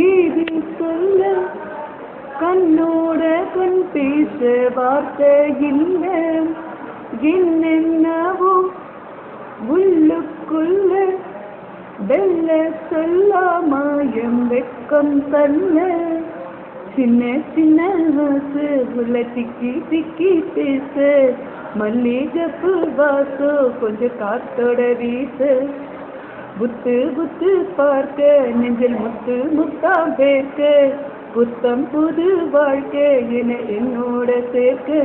ஏதி சொல்ல கண்ணோட கண் பேச வார்த்தை இல்லை என்னென்னவோ உள்ளுக்குள்ள வெல்ல சொல்லாமயம் வெக்கம் தன்ன சின்ன சின்ன ஆசை உள்ள திக்கி திக்கி பேச மல்லிகப்பு வாசோ கொஞ்சம் காத்தோட வீச புத்து புத்து பார்க்க நெஞ்சில் முத்து முத்தா பேர்க்க புத்தம் புது வாழ்க்கை என என்னோட சேர்க்க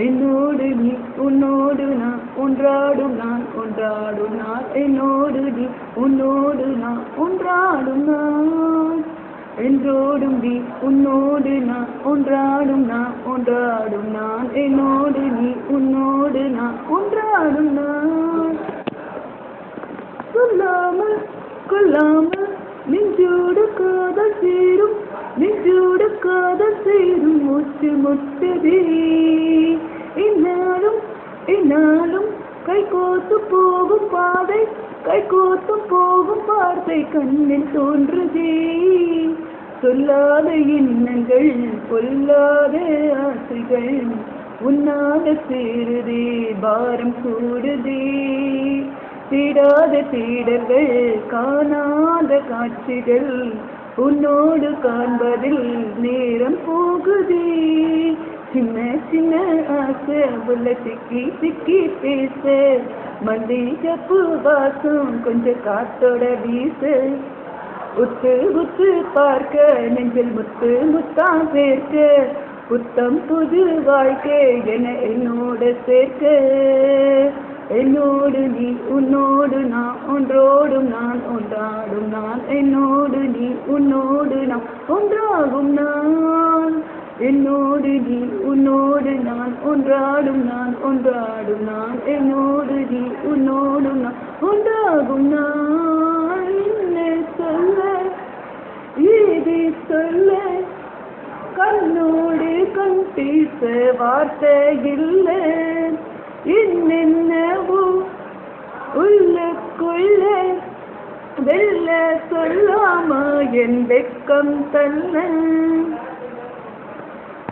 என்னோடு நீ உன்னோடு நான் ஒன்றாடும் நான் ஒன்றாடும் நான் என்னோடு நீ உன்னோடு நான் ஒன்றாடும் நான் என்றோடும் நீ உன்னோடு நான் ஒன்றாடும் நான் ஒன்றாடும் நான் என்னோடு நீ உன்னோடு நான் ஒன்றாடும் நான் சொல்லாமல் கொல்லாமல் நெஞ்சோடு காதல் சேரும் நெஞ்சோடு காதல் சேரும் முத்து முத்ததே என்னாலும் கை கோத்து போகும் பாதை கை கோத்து போகும் வார்த்தை கண்ணில் தோன்றுதே சொல்லாத எண்ணங்கள் பொல்லாத ஆசைகள் உன்னாத சேருதே பாரம் கூடுதே தேடாத தேடல்கள் காணாத காட்சிகள் உன்னோடு காண்பதில் நேரம் போகுதே சின்ன சின்ன ஆசை உள்ள சிக்கி சிக்கி பேச மல்லிகப்பு வாசம் கொஞ்சம் காத்தோட வீச உத்து உத்து பார்க்க நெஞ்சில் முத்து முத்தா சேர்க்க புத்தம் புது வாழ்க்கை என என்னோட சேர்க்க என்னோடு நீ உன்னோடு நான் ஒன்றோடும் நான் ஒன்றாடும் நான் என்னோடு நீ உன்னோடு நான் ஒன்றாகும் நான் என்னோடு நீ உன்னோடு நான் ஒன்றாடும் நான் ஒன்றாடும் நான் என்னோடு நீ உன்னோடு நான் ஒன்றாகும் நான் என்ன சொல்ல ஏது சொல்ல கண்ணோடு கண் பேச வார்த்தை இல்லை என்னென்னவோ உள்ளுக்குள்ள வெல்ல சொல்லாம என் வெக்கம் தன்ன